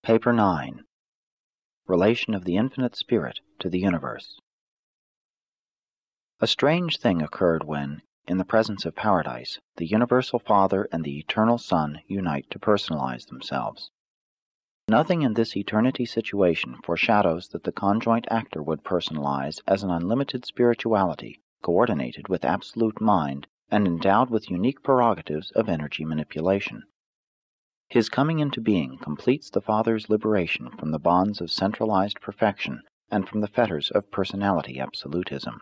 Paper 9. Relation of the Infinite Spirit to the Universe. A strange thing occurred when, in the presence of Paradise, the Universal Father and the Eternal Son unite to personalize themselves. Nothing in this eternity situation foreshadows that the conjoint actor would personalize as an unlimited spirituality, coordinated with absolute mind, and endowed with unique prerogatives of energy manipulation. His coming into being completes the Father's liberation from the bonds of centralized perfection and from the fetters of personality absolutism.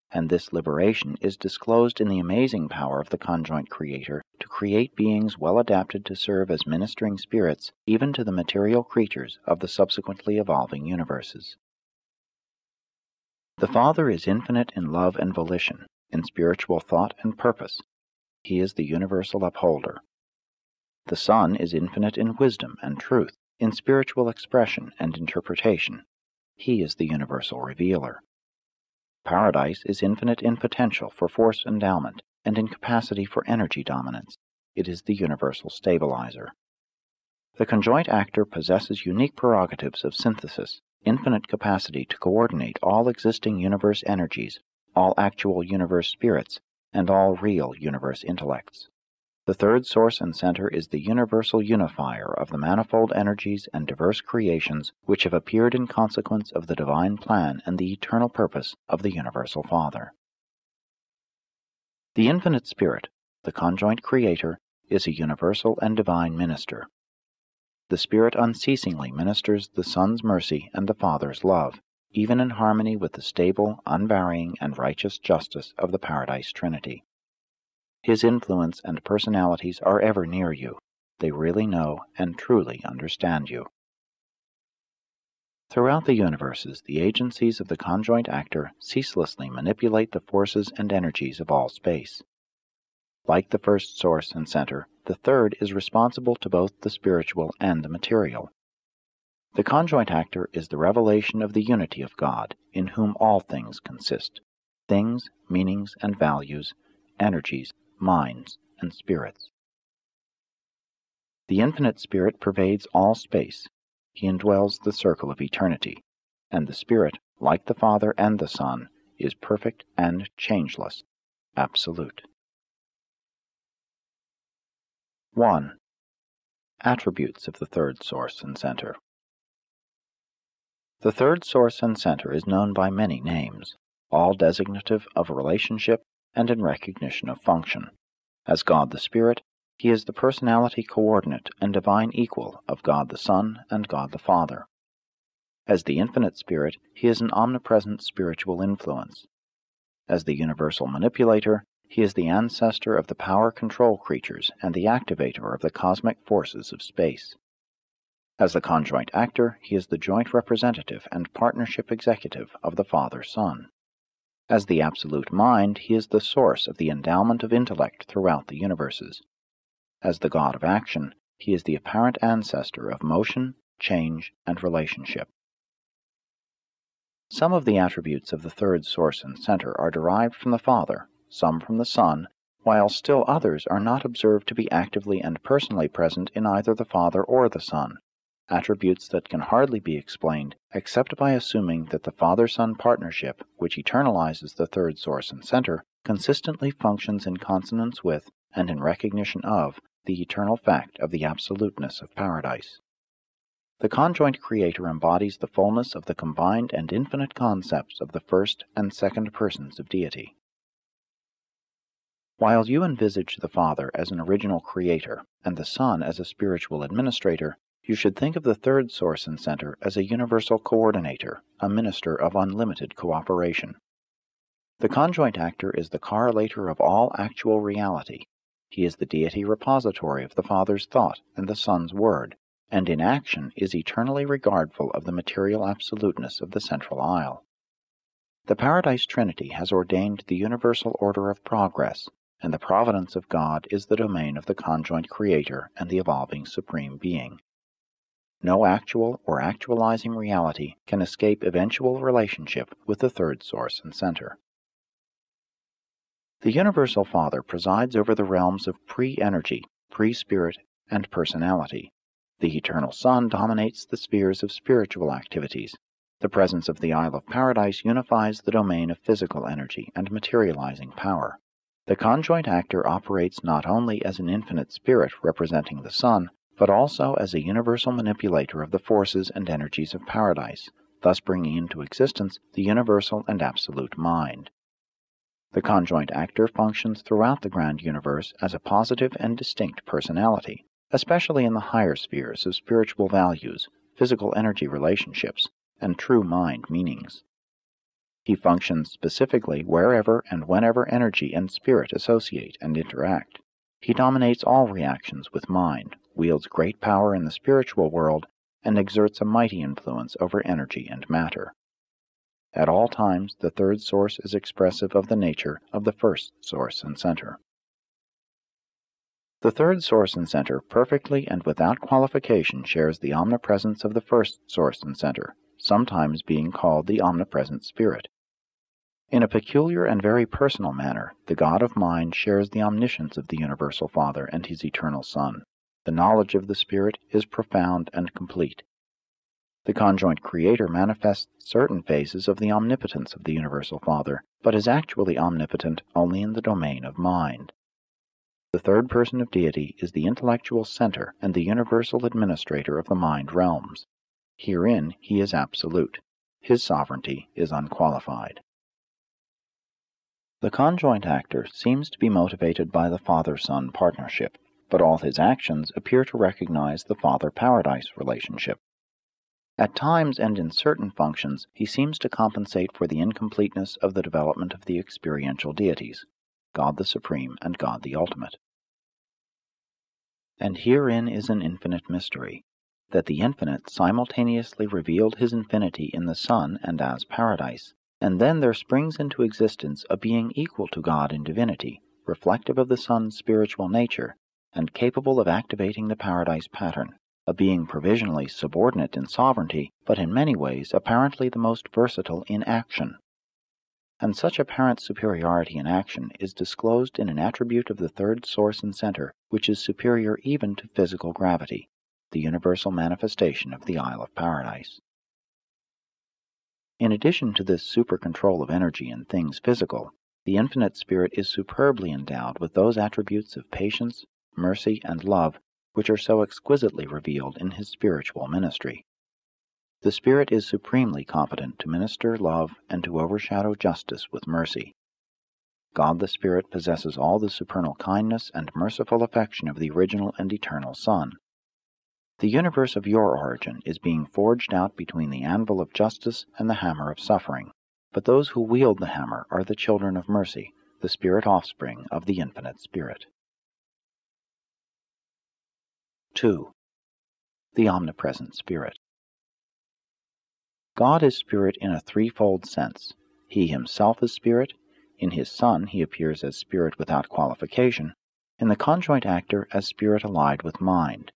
And this liberation is disclosed in the amazing power of the conjoint Creator to create beings well adapted to serve as ministering spirits even to the material creatures of the subsequently evolving universes. The Father is infinite in love and volition, in spiritual thought and purpose. He is the universal upholder. The Son is infinite in wisdom and truth, in spiritual expression and interpretation. He is the universal revealer. Paradise is infinite in potential for force endowment and in capacity for energy dominance. It is the universal stabilizer. The conjoint actor possesses unique prerogatives of synthesis, infinite capacity to coordinate all existing universe energies, all actual universe spirits, and all real universe intellects. The third source and center is the universal unifier of the manifold energies and diverse creations which have appeared in consequence of the divine plan and the eternal purpose of the Universal Father. The Infinite Spirit, the conjoint Creator, is a universal and divine minister. The Spirit unceasingly ministers the Son's mercy and the Father's love, even in harmony with the stable, unvarying, and righteous justice of the Paradise Trinity. His influence and personalities are ever near you. They really know and truly understand you. Throughout the universes, the agencies of the conjoint actor ceaselessly manipulate the forces and energies of all space. Like the first source and center, the third is responsible to both the spiritual and the material. The conjoint actor is the revelation of the unity of God, in whom all things consist: things, meanings, and values, energies, minds, and spirits. The Infinite Spirit pervades all space. He indwells the circle of eternity, and the Spirit, like the Father and the Son, is perfect and changeless, absolute. 1. Attributes of the third source and center. The third source and center is known by many names, all designative of relationship and in recognition of function. As God the Spirit, He is the personality coordinate and divine equal of God the Son and God the Father. As the Infinite Spirit, He is an omnipresent spiritual influence. As the universal manipulator, He is the ancestor of the power control creatures and the activator of the cosmic forces of space. As the conjoint actor, He is the joint representative and partnership executive of the Father-Son. As the absolute mind, He is the source of the endowment of intellect throughout the universes. As the God of action, He is the apparent ancestor of motion, change, and relationship. Some of the attributes of the third source and center are derived from the Father, some from the Son, while still others are not observed to be actively and personally present in either the Father or the Son, attributes that can hardly be explained except by assuming that the Father-Son partnership, which eternalizes the third source and center, consistently functions in consonance with and in recognition of the eternal fact of the absoluteness of Paradise. The conjoint Creator embodies the fullness of the combined and infinite concepts of the first and second persons of deity. While you envisage the Father as an original Creator and the Son as a spiritual administrator, you should think of the third source and center as a universal coordinator, a minister of unlimited cooperation. The conjoint actor is the correlator of all actual reality. He is the deity repository of the Father's thought and the Son's word, and in action is eternally regardful of the material absoluteness of the central isle. The Paradise Trinity has ordained the universal order of progress, and the providence of God is the domain of the conjoint Creator and the evolving Supreme Being. No actual or actualizing reality can escape eventual relationship with the third source and center. The Universal Father presides over the realms of pre-energy, pre-spirit, and personality. The Eternal Son dominates the spheres of spiritual activities. The presence of the Isle of Paradise unifies the domain of physical energy and materializing power. The conjoint actor operates not only as an infinite spirit representing the Son, but also as a universal manipulator of the forces and energies of Paradise, thus bringing into existence the universal and absolute mind. The conjoint actor functions throughout the grand universe as a positive and distinct personality, especially in the higher spheres of spiritual values, physical energy relationships, and true mind meanings. He functions specifically wherever and whenever energy and spirit associate and interact. He dominates all reactions with mind, wields great power in the spiritual world, and exerts a mighty influence over energy and matter. At all times, the third source is expressive of the nature of the first source and center. The third source and center perfectly and without qualification shares the omnipresence of the first source and center, sometimes being called the omnipresent spirit. In a peculiar and very personal manner, the God of mind shares the omniscience of the Universal Father and His Eternal Son. The knowledge of the Spirit is profound and complete. The conjoint Creator manifests certain phases of the omnipotence of the Universal Father, but is actually omnipotent only in the domain of mind. The third person of deity is the intellectual center and the universal administrator of the mind realms. Herein he is absolute. His sovereignty is unqualified. The conjoint actor seems to be motivated by the father-son partnership, but all his actions appear to recognize the father-paradise relationship. At times and in certain functions, he seems to compensate for the incompleteness of the development of the experiential deities, God the Supreme and God the Ultimate. And herein is an infinite mystery, that the Infinite simultaneously revealed His infinity in the Son and as Paradise, and then there springs into existence a being equal to God in divinity, reflective of the Son's spiritual nature, and capable of activating the Paradise pattern, a being provisionally subordinate in sovereignty, but in many ways apparently the most versatile in action. And such apparent superiority in action is disclosed in an attribute of the third source and center, which is superior even to physical gravity, the universal manifestation of the Isle of Paradise. In addition to this super-control of energy in things physical, the Infinite Spirit is superbly endowed with those attributes of patience, mercy, and love which are so exquisitely revealed in His spiritual ministry. The Spirit is supremely competent to minister love and to overshadow justice with mercy. God the Spirit possesses all the supernal kindness and merciful affection of the original and eternal Son. The universe of your origin is being forged out between the anvil of justice and the hammer of suffering, but those who wield the hammer are the children of mercy, the spirit offspring of the Infinite Spirit. 2. The Omnipresent Spirit. God is Spirit in a threefold sense. He Himself is Spirit. In His Son He appears as Spirit without qualification. In the conjoint actor as Spirit allied with mind.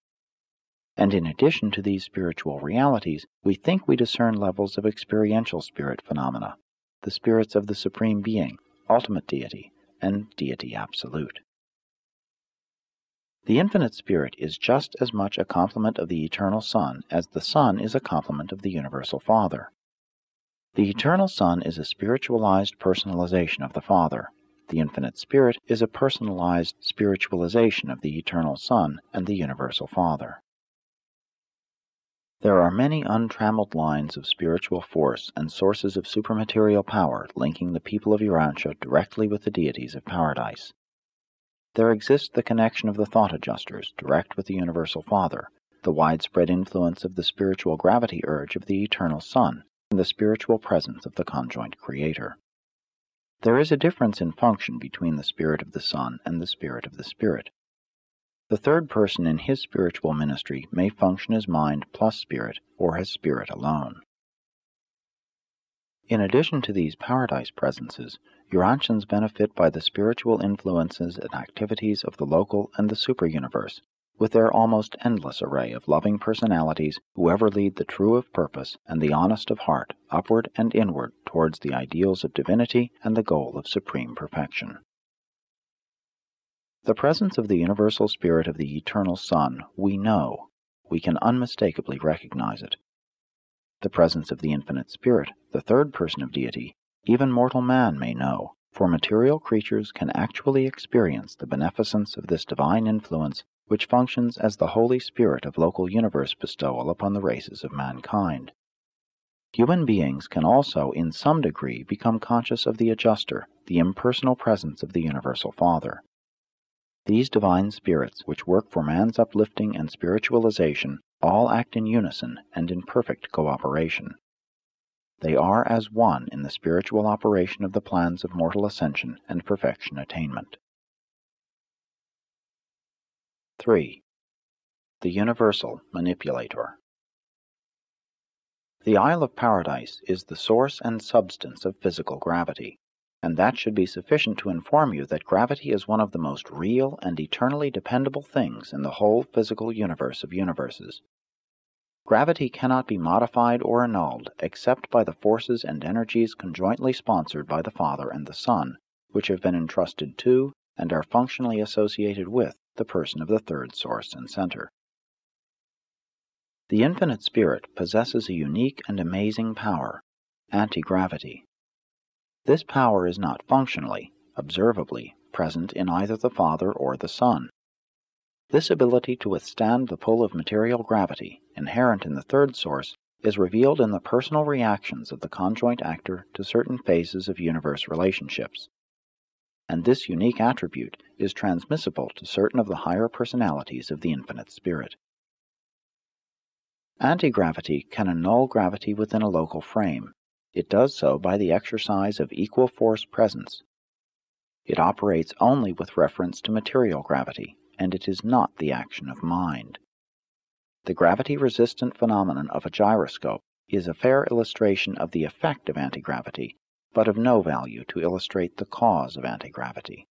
And in addition to these spiritual realities, we think we discern levels of experiential spirit phenomena, the spirits of the Supreme Being, Ultimate Deity, and Deity Absolute. The Infinite Spirit is just as much a complement of the Eternal Son as the Son is a complement of the Universal Father. The Eternal Son is a spiritualized personalization of the Father. The Infinite Spirit is a personalized spiritualization of the Eternal Son and the Universal Father. There are many untrammeled lines of spiritual force and sources of supermaterial power linking the people of Urantia directly with the deities of Paradise. There exists the connection of the thought adjusters direct with the Universal Father, the widespread influence of the spiritual gravity urge of the Eternal Son, and the spiritual presence of the conjoint Creator. There is a difference in function between the Spirit of the Son and the Spirit of the Spirit. The third person in his spiritual ministry may function as mind plus spirit, or as spirit alone. In addition to these paradise presences, Urantians benefit by the spiritual influences and activities of the local and the super-universe, with their almost endless array of loving personalities who ever lead the true of purpose and the honest of heart upward and inward towards the ideals of divinity and the goal of supreme perfection. The presence of the universal spirit of the Eternal Son we know. we can unmistakably recognize it. The presence of the Infinite Spirit, the third person of Deity, even mortal man may know, for material creatures can actually experience the beneficence of this divine influence which functions as the Holy Spirit of local universe bestowal upon the races of mankind. Human beings can also, in some degree, become conscious of the Adjuster, the impersonal presence of the Universal Father. These divine spirits, which work for man's uplifting and spiritualization, all act in unison and in perfect cooperation. They are as one in the spiritual operation of the plans of mortal ascension and perfection attainment. 3. The Universal Manipulator. The Isle of Paradise is the source and substance of physical gravity, and that should be sufficient to inform you that gravity is one of the most real and eternally dependable things in the whole physical universe of universes. Gravity cannot be modified or annulled except by the forces and energies conjointly sponsored by the Father and the Son, which have been entrusted to and are functionally associated with the person of the third source and center. The Infinite Spirit possesses a unique and amazing power, anti-gravity. This power is not functionally, observably, present in either the Father or the Son. This ability to withstand the pull of material gravity, inherent in the third source, is revealed in the personal reactions of the conjoint actor to certain phases of universe relationships. And this unique attribute is transmissible to certain of the higher personalities of the Infinite Spirit. Anti-gravity can annul gravity within a local frame. It does so by the exercise of equal force presence. It operates only with reference to material gravity, and it is not the action of mind. The gravity-resistant phenomenon of a gyroscope is a fair illustration of the effect of anti-gravity, but of no value to illustrate the cause of anti-gravity.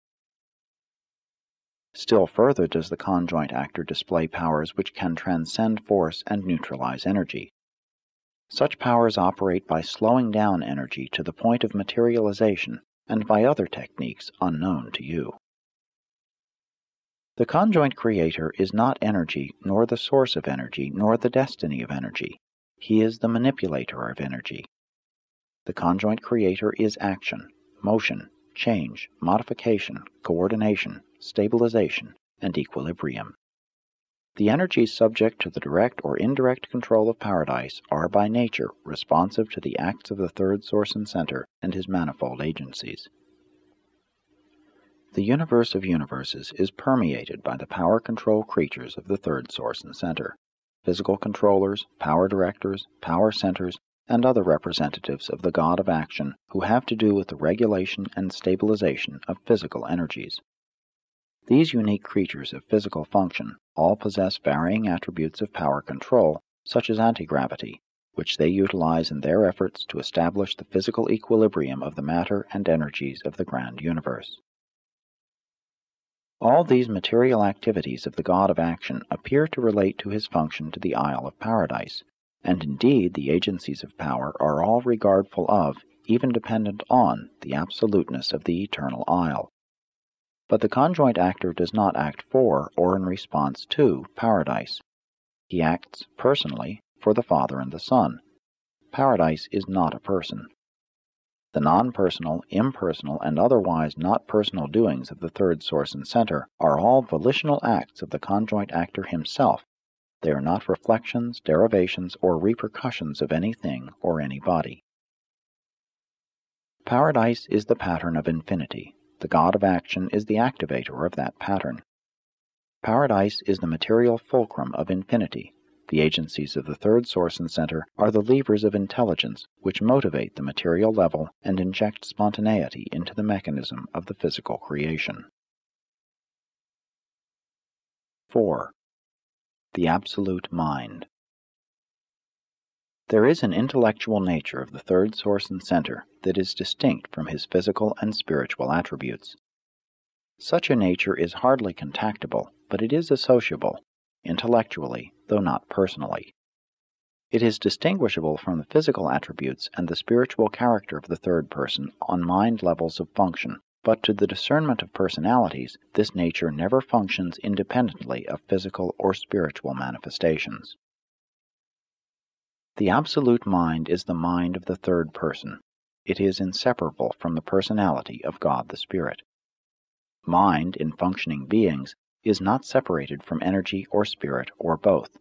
Still further does the conjoint actor display powers which can transcend force and neutralize energy. Such powers operate by slowing down energy to the point of materialization and by other techniques unknown to you. The conjoint creator is not energy, nor the source of energy, nor the destiny of energy. He is the manipulator of energy. The conjoint creator is action, motion, change, modification, coordination, stabilization, and equilibrium. The energies subject to the direct or indirect control of Paradise are by nature responsive to the acts of the third source and center and his manifold agencies. The universe of universes is permeated by the power control creatures of the third source and center, physical controllers, power directors, power centers, and other representatives of the God of action who have to do with the regulation and stabilization of physical energies. These unique creatures of physical function all possess varying attributes of power control, such as anti-gravity, which they utilize in their efforts to establish the physical equilibrium of the matter and energies of the grand universe. All these material activities of the God of action appear to relate to his function to the Isle of Paradise, and indeed the agencies of power are all regardful of, even dependent on, the absoluteness of the eternal Isle. But the conjoint actor does not act for or in response to Paradise. He acts personally for the Father and the Son. Paradise is not a person. The non-personal, impersonal, and otherwise not personal doings of the third source and center are all volitional acts of the conjoint actor himself. They are not reflections, derivations, or repercussions of anything or anybody. Paradise is the pattern of infinity. The God of action is the activator of that pattern. Paradise is the material fulcrum of infinity. The agencies of the third source and center are the levers of intelligence which motivate the material level and inject spontaneity into the mechanism of the physical creation. 4. The Absolute Mind. There is an intellectual nature of the third source and center that is distinct from his physical and spiritual attributes. Such a nature is hardly contactable, but it is associable, intellectually, though not personally. It is distinguishable from the physical attributes and the spiritual character of the third person on mind levels of function, but to the discernment of personalities, this nature never functions independently of physical or spiritual manifestations. The absolute mind is the mind of the third person. It is inseparable from the personality of God the Spirit. Mind, in functioning beings, is not separated from energy or spirit or both.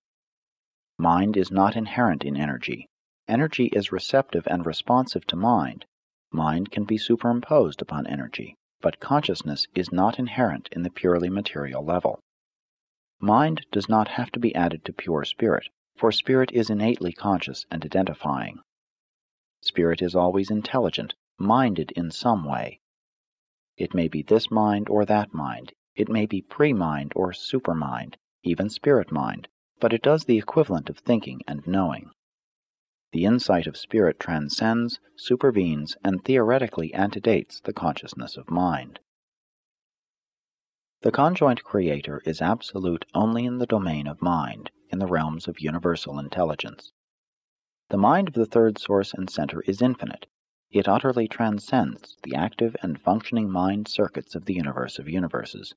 Mind is not inherent in energy. Energy is receptive and responsive to mind. Mind can be superimposed upon energy, but consciousness is not inherent in the purely material level. Mind does not have to be added to pure spirit, for spirit is innately conscious and identifying. Spirit is always intelligent, minded in some way. It may be this mind or that mind. It may be pre-mind or supermind, even spirit mind, but it does the equivalent of thinking and knowing. The insight of spirit transcends, supervenes, and theoretically antedates the consciousness of mind. The conjoint creator is absolute only in the domain of mind, in the realms of universal intelligence. The mind of the third source and center is infinite. It utterly transcends the active and functioning mind circuits of the universe of universes.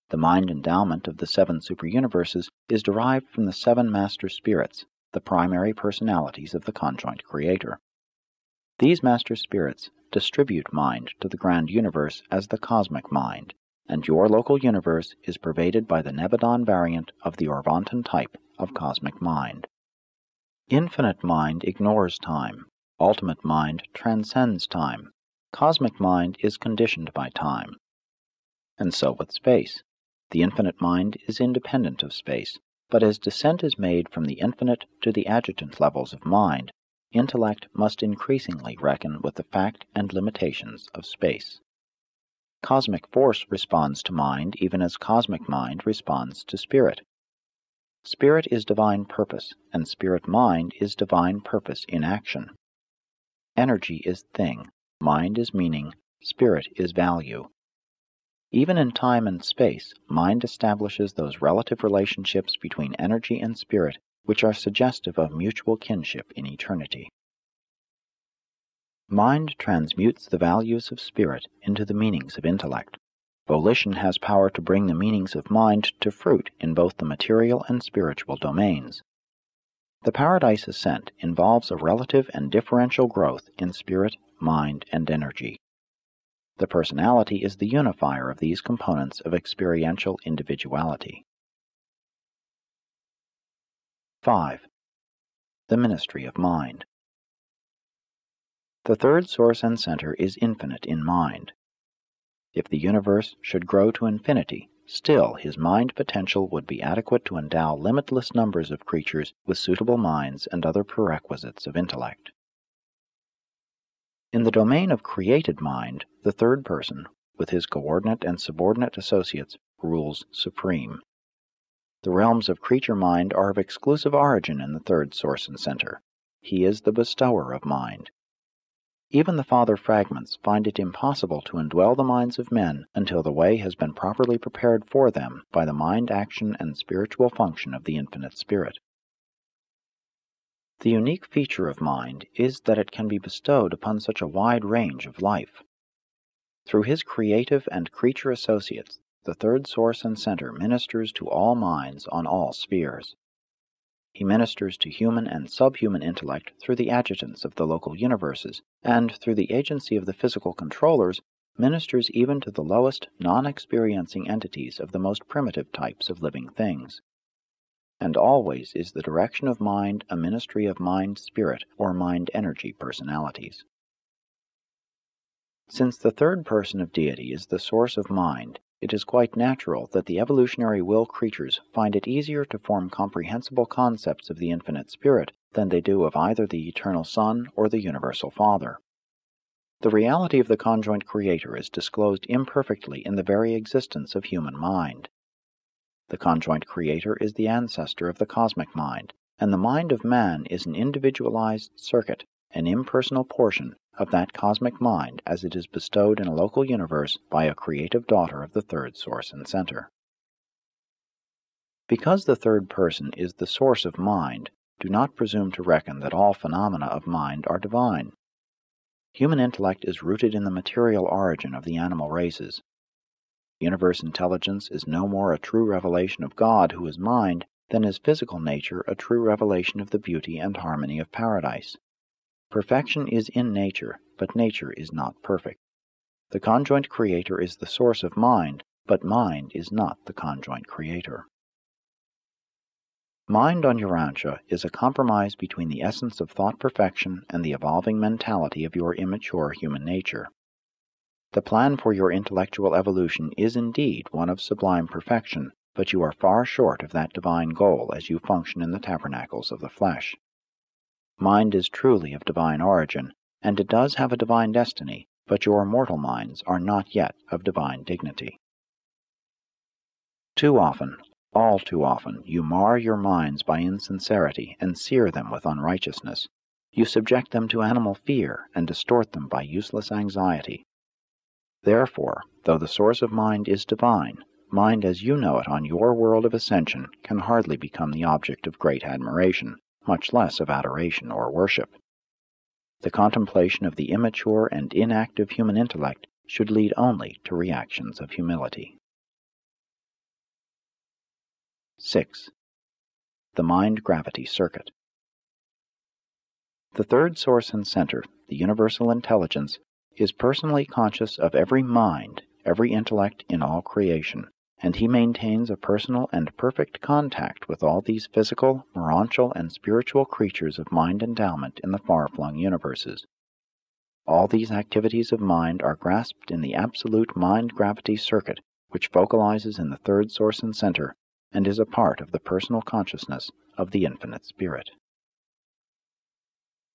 The mind endowment of the seven superuniverses is derived from the seven master spirits, the primary personalities of the conjoint creator. These master spirits distribute mind to the grand universe as the cosmic mind, and your local universe is pervaded by the Nebadon variant of the Orvonton type of cosmic mind. Infinite mind ignores time. Ultimate mind transcends time. Cosmic mind is conditioned by time. And so with space. The infinite mind is independent of space, but as descent is made from the infinite to the adjutant levels of mind, intellect must increasingly reckon with the fact and limitations of space. Cosmic force responds to mind even as cosmic mind responds to spirit. Spirit is divine purpose, and spirit mind is divine purpose in action. Energy is thing, mind is meaning, spirit is value. Even in time and space, mind establishes those relative relationships between energy and spirit which are suggestive of mutual kinship in eternity. Mind transmutes the values of spirit into the meanings of intellect. Volition has power to bring the meanings of mind to fruit in both the material and spiritual domains. The Paradise Ascent involves a relative and differential growth in spirit, mind, and energy. The personality is the unifier of these components of experiential individuality. 5. The Ministry of Mind. The third source and center is infinite in mind. If the universe should grow to infinity, still his mind potential would be adequate to endow limitless numbers of creatures with suitable minds and other prerequisites of intellect. In the domain of created mind, the third person, with his coordinate and subordinate associates, rules supreme. The realms of creature mind are of exclusive origin in the third source and center. He is the bestower of mind. Even the Father fragments find it impossible to indwell the minds of men until the way has been properly prepared for them by the mind action and spiritual function of the infinite spirit. The unique feature of mind is that it can be bestowed upon such a wide range of life. Through his creative and creature associates, the third source and center ministers to all minds on all spheres. He ministers to human and subhuman intellect through the adjutants of the local universes, and through the agency of the physical controllers, ministers even to the lowest non-experiencing entities of the most primitive types of living things. And always is the direction of mind a ministry of mind-spirit or mind-energy personalities. Since the third person of deity is the source of mind, it is quite natural that the evolutionary will creatures find it easier to form comprehensible concepts of the infinite spirit than they do of either the eternal Son or the universal Father. The reality of the conjoint creator is disclosed imperfectly in the very existence of human mind. The conjoint creator is the ancestor of the cosmic mind, and the mind of man is an individualized circuit, an impersonal portion of that cosmic mind as it is bestowed in a local universe by a creative daughter of the third source and center. Because the third person is the source of mind, do not presume to reckon that all phenomena of mind are divine. Human intellect is rooted in the material origin of the animal races. Universe intelligence is no more a true revelation of God, who is mind, than is physical nature a true revelation of the beauty and harmony of paradise. Perfection is in nature, but nature is not perfect. The conjoint creator is the source of mind, but mind is not the conjoint creator. Mind on Urantia is a compromise between the essence of thought perfection and the evolving mentality of your immature human nature. The plan for your intellectual evolution is indeed one of sublime perfection, but you are far short of that divine goal as you function in the tabernacles of the flesh. Mind is truly of divine origin, and it does have a divine destiny, but your mortal minds are not yet of divine dignity. Too often, all too often, you mar your minds by insincerity and sear them with unrighteousness. You subject them to animal fear and distort them by useless anxiety. Therefore, though the source of mind is divine, mind as you know it on your world of ascension can hardly become the object of great admiration, much less of adoration or worship. The contemplation of the immature and inactive human intellect should lead only to reactions of humility. 6. The Mind-Gravity Circuit. The third source and center, the universal intelligence, is personally conscious of every mind, every intellect in all creation, and he maintains a personal and perfect contact with all these physical, morontial, and spiritual creatures of mind endowment in the far-flung universes. All these activities of mind are grasped in the absolute mind-gravity circuit, which focalizes in the third source and center, and is a part of the personal consciousness of the infinite spirit.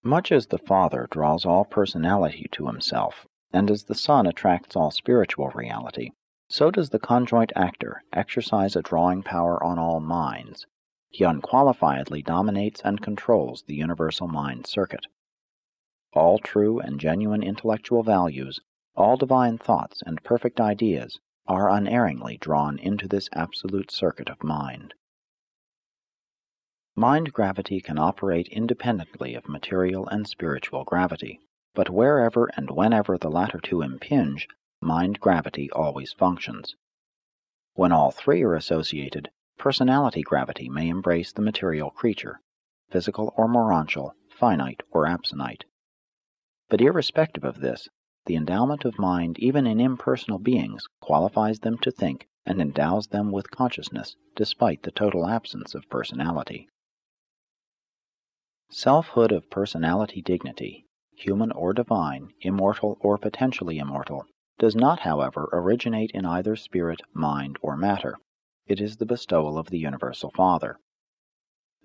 Much as the Father draws all personality to himself, and as the Son attracts all spiritual reality, so does the conjoint actor exercise a drawing power on all minds. He unqualifiedly dominates and controls the universal mind circuit. All true and genuine intellectual values, all divine thoughts and perfect ideas are unerringly drawn into this absolute circuit of mind. Mind gravity can operate independently of material and spiritual gravity, but wherever and whenever the latter two impinge, mind gravity always functions. When all three are associated, personality gravity may embrace the material creature, physical or morontial, finite or absonite. But irrespective of this, the endowment of mind even in impersonal beings qualifies them to think and endows them with consciousness despite the total absence of personality. Selfhood of personality dignity, human or divine, immortal or potentially immortal, does not, however, originate in either spirit, mind, or matter. It is the bestowal of the Universal Father.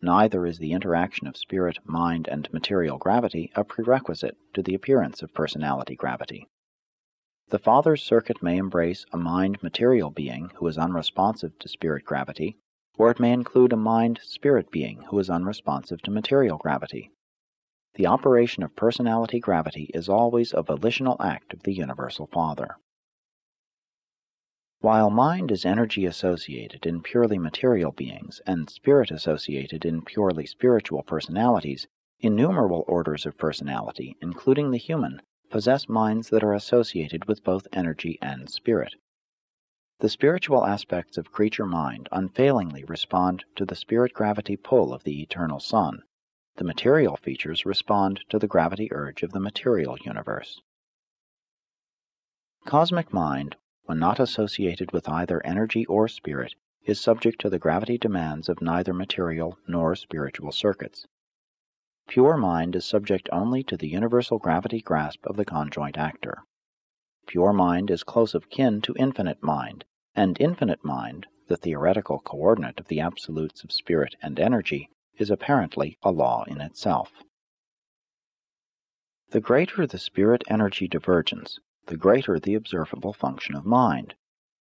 Neither is the interaction of spirit, mind, and material gravity a prerequisite to the appearance of personality gravity. The Father's circuit may embrace a mind-material being who is unresponsive to spirit gravity, or it may include a mind-spirit being who is unresponsive to material gravity. The operation of personality gravity is always a volitional act of the Universal Father. While mind is energy associated in purely material beings and spirit associated in purely spiritual personalities, innumerable orders of personality, including the human, possess minds that are associated with both energy and spirit. The spiritual aspects of creature mind unfailingly respond to the spirit gravity pull of the eternal Sun. The material features respond to the gravity urge of the material universe. Cosmic mind, when not associated with either energy or spirit, is subject to the gravity demands of neither material nor spiritual circuits. Pure mind is subject only to the universal gravity grasp of the conjoint actor. Pure mind is close of kin to infinite mind, and infinite mind, the theoretical coordinate of the absolutes of spirit and energy, is apparently a law in itself. The greater the spirit-energy divergence, the greater the observable function of mind.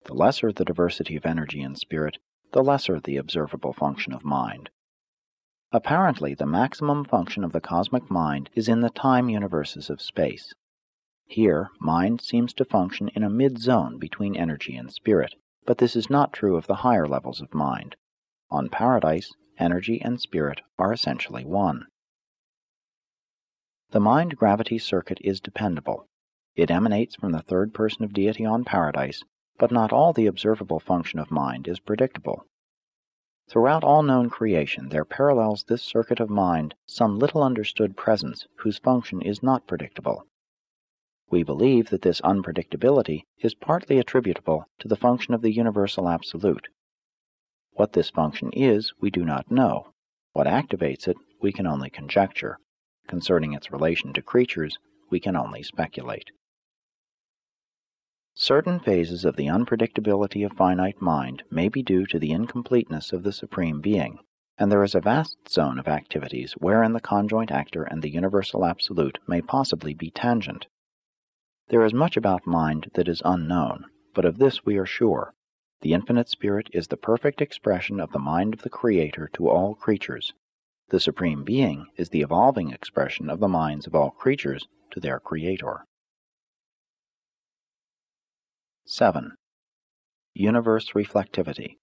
The lesser the diversity of energy and spirit, the lesser the observable function of mind. Apparently, the maximum function of the cosmic mind is in the time universes of space. Here, mind seems to function in a mid-zone between energy and spirit, but this is not true of the higher levels of mind. On Paradise, energy and spirit are essentially one. The mind-gravity circuit is dependable. It emanates from the third person of deity on Paradise, but not all the observable function of mind is predictable. Throughout all known creation there parallels this circuit of mind some little understood presence whose function is not predictable. We believe that this unpredictability is partly attributable to the function of the universal absolute. What this function is, we do not know. What activates it, we can only conjecture. Concerning its relation to creatures, we can only speculate. Certain phases of the unpredictability of finite mind may be due to the incompleteness of the Supreme Being, and there is a vast zone of activities wherein the conjoint actor and the universal absolute may possibly be tangent. There is much about mind that is unknown, but of this we are sure. The Infinite Spirit is the perfect expression of the mind of the Creator to all creatures. The Supreme Being is the evolving expression of the minds of all creatures to their Creator. 7. Universe reflectivity.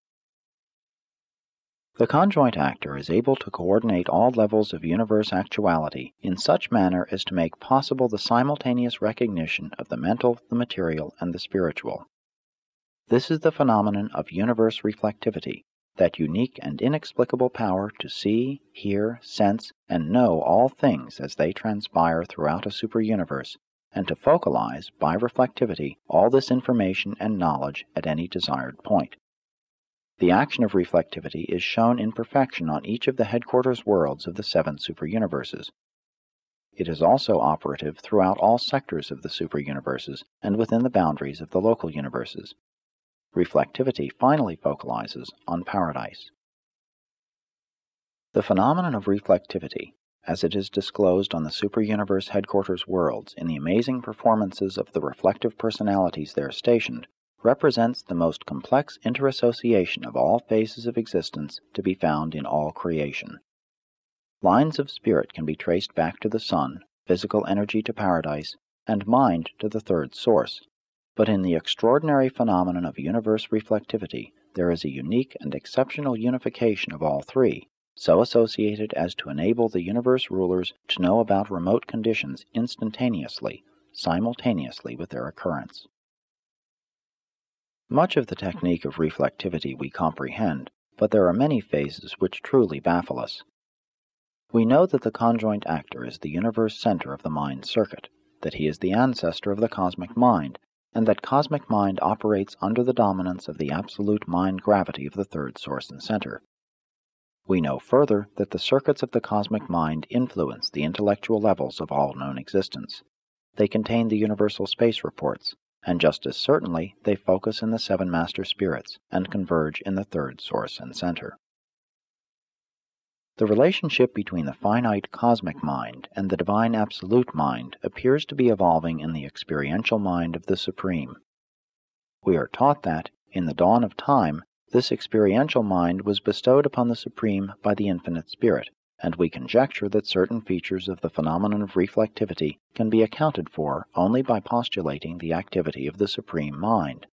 The conjoint actor is able to coordinate all levels of universe actuality in such manner as to make possible the simultaneous recognition of the mental, the material, and the spiritual. This is the phenomenon of universe reflectivity, that unique and inexplicable power to see, hear, sense, and know all things as they transpire throughout a superuniverse, and to focalize, by reflectivity, all this information and knowledge at any desired point. The action of reflectivity is shown in perfection on each of the headquarters worlds of the 7 superuniverses. It is also operative throughout all sectors of the superuniverses and within the boundaries of the local universes. Reflectivity finally focalizes on Paradise. The phenomenon of reflectivity, as it is disclosed on the superuniverse headquarters worlds in the amazing performances of the reflective personalities there stationed, represents the most complex interassociation of all phases of existence to be found in all creation. Lines of spirit can be traced back to the sun, physical energy to Paradise, and mind to the third source. But in the extraordinary phenomenon of universe reflectivity, there is a unique and exceptional unification of all three, so associated as to enable the universe rulers to know about remote conditions instantaneously, simultaneously with their occurrence. Much of the technique of reflectivity we comprehend, but there are many phases which truly baffle us. We know that the conjoint actor is the universe center of the mind circuit, that he is the ancestor of the cosmic mind, and that cosmic mind operates under the dominance of the absolute mind-gravity of the third source and center. We know further that the circuits of the cosmic mind influence the intellectual levels of all known existence. They contain the universal space reports, and just as certainly they focus in the 7 master spirits and converge in the third source and center. The relationship between the finite cosmic mind and the divine absolute mind appears to be evolving in the experiential mind of the Supreme. We are taught that, in the dawn of time, this experiential mind was bestowed upon the Supreme by the Infinite Spirit, and we conjecture that certain features of the phenomenon of reflectivity can be accounted for only by postulating the activity of the Supreme Mind.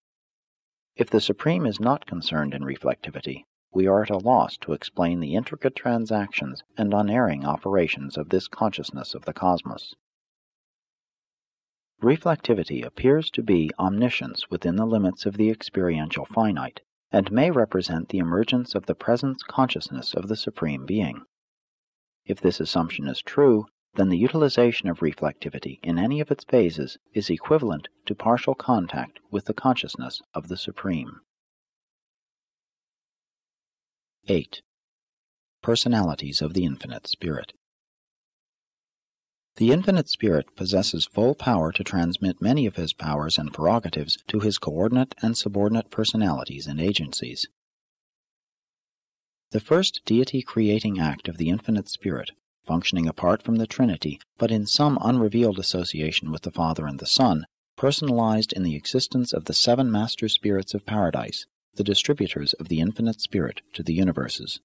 If the Supreme is not concerned in reflectivity, we are at a loss to explain the intricate transactions and unerring operations of this consciousness of the cosmos. Reflectivity appears to be omniscience within the limits of the experiential finite, and may represent the emergence of the presence consciousness of the Supreme Being. If this assumption is true, then the utilization of reflectivity in any of its phases is equivalent to partial contact with the consciousness of the Supreme. 8. Personalities of the Infinite Spirit. The Infinite Spirit possesses full power to transmit many of his powers and prerogatives to his coordinate and subordinate personalities and agencies. The first deity-creating act of the Infinite Spirit, functioning apart from the Trinity, but in some unrevealed association with the Father and the Son, personalized in the existence of the 7 master spirits of Paradise, the distributors of the Infinite Spirit to the universes.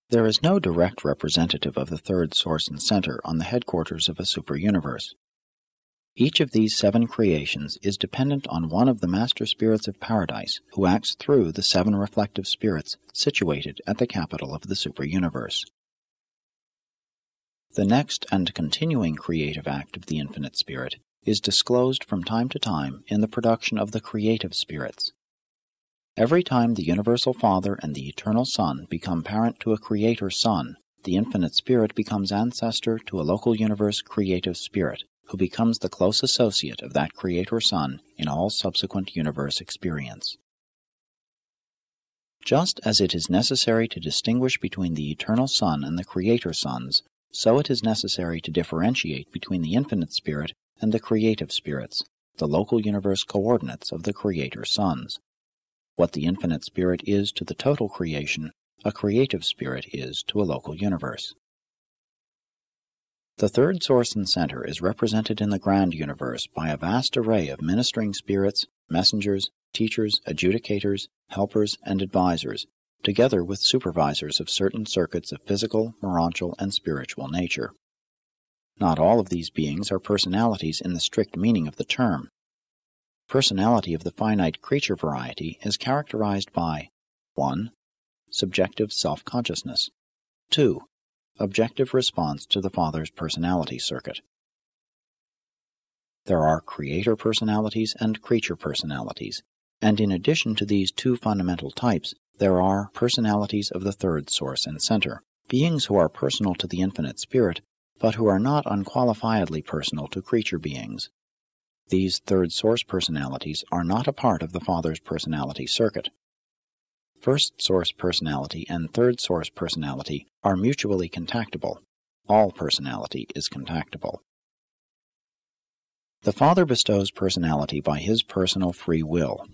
There is no direct representative of the third source and center on the headquarters of a superuniverse. Each of these 7 creations is dependent on one of the master spirits of Paradise, who acts through the 7 reflective spirits situated at the capital of the superuniverse. The next and continuing creative act of the Infinite Spirit is disclosed from time to time in the production of the creative spirits. Every time the Universal Father and the Eternal Son become parent to a Creator Son, the Infinite Spirit becomes ancestor to a local universe creative spirit, who becomes the close associate of that Creator Son in all subsequent universe experience. Just as it is necessary to distinguish between the Eternal Son and the Creator Sons, so it is necessary to differentiate between the Infinite Spirit and the creative spirits, the local universe coordinates of the Creator Sons. What the Infinite Spirit is to the total creation, a creative spirit is to a local universe. The third source and center is represented in the grand universe by a vast array of ministering spirits, messengers, teachers, adjudicators, helpers, and advisors, together with supervisors of certain circuits of physical, morontial, and spiritual nature. Not all of these beings are personalities in the strict meaning of the term. Personality of the finite creature variety is characterized by 1. Subjective self-consciousness. 2. Objective response to the Father's personality circuit. There are creator personalities and creature personalities, and in addition to these two fundamental types, there are personalities of the third source and center, beings who are personal to the Infinite Spirit, but who are not unqualifiedly personal to creature beings. These third source personalities are not a part of the Father's personality circuit. First source personality and third source personality are mutually contactable. All personality is contactable. The Father bestows personality by His personal free will.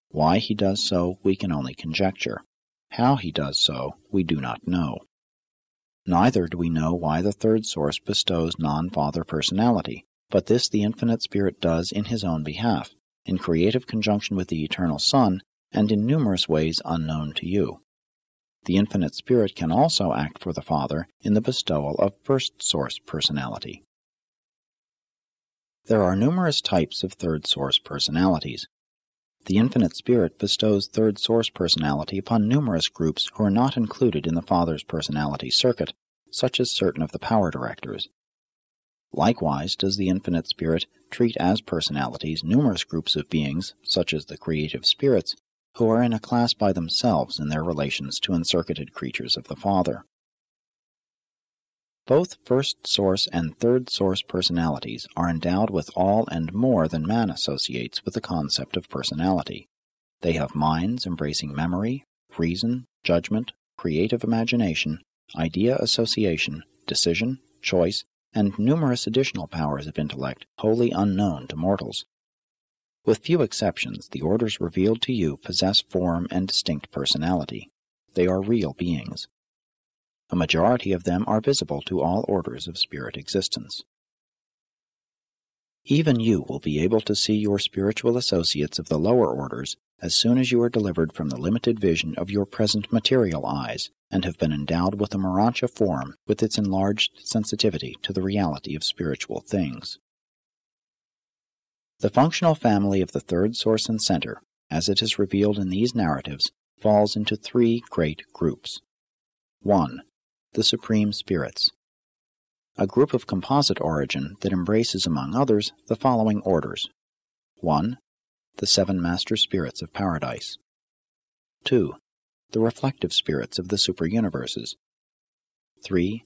Why He does so, we can only conjecture. How He does so, we do not know. Neither do we know why the third source bestows non-Father personality, but this the Infinite Spirit does in His own behalf, in creative conjunction with the Eternal Son, and in numerous ways unknown to you. The Infinite Spirit can also act for the Father in the bestowal of first source personality. There are numerous types of third source personalities. The Infinite Spirit bestows third source personality upon numerous groups who are not included in the Father's personality circuit, such as certain of the power directors. Likewise does the Infinite Spirit treat as personalities numerous groups of beings, such as the creative spirits, who are in a class by themselves in their relations to encircuited creatures of the Father. Both first source and third source personalities are endowed with all and more than man associates with the concept of personality. They have minds embracing memory, reason, judgment, creative imagination, idea association, decision, choice, and numerous additional powers of intellect wholly unknown to mortals. With few exceptions, the orders revealed to you possess form and distinct personality. They are real beings. A majority of them are visible to all orders of spirit existence. Even you will be able to see your spiritual associates of the lower orders as soon as you are delivered from the limited vision of your present material eyes and have been endowed with the Morontia form with its enlarged sensitivity to the reality of spiritual things. The functional family of the third source and center, as it is revealed in these narratives, falls into three great groups. 1. The Supreme Spirits. A group of composite origin that embraces, among others, the following orders. 1. The Seven Master Spirits of Paradise. 2. The Reflective Spirits of the Superuniverses. 3.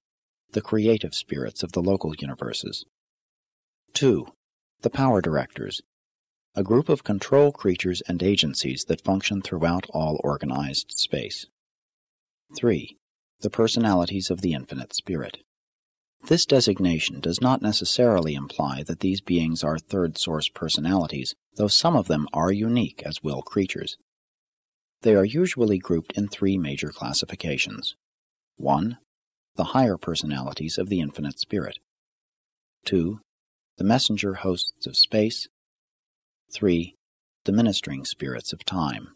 The Creative Spirits of the Local Universes. 2. The Power Directors, a group of control creatures and agencies that function throughout all organized space. 3. The Personalities of the Infinite Spirit. This designation does not necessarily imply that these beings are third-source personalities, though some of them are unique as will creatures. They are usually grouped in three major classifications. 1. The higher personalities of the Infinite Spirit. 2. The messenger hosts of space. 3. The ministering spirits of time.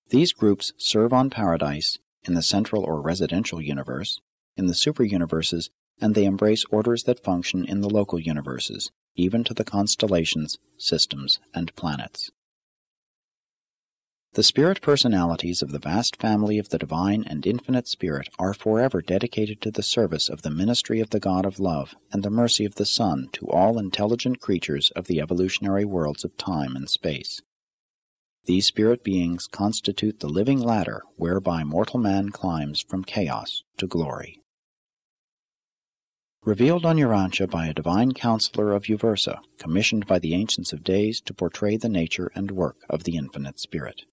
These groups serve on Paradise, in the central or residential universe, in the superuniverses, and they embrace orders that function in the local universes, even to the constellations, systems, and planets. The spirit personalities of the vast family of the Divine and Infinite Spirit are forever dedicated to the service of the ministry of the God of love and the mercy of the Son to all intelligent creatures of the evolutionary worlds of time and space. These spirit beings constitute the living ladder whereby mortal man climbs from chaos to glory. Revealed on Urantia by a divine counselor of Uversa, commissioned by the Ancients of Days to portray the nature and work of the Infinite Spirit.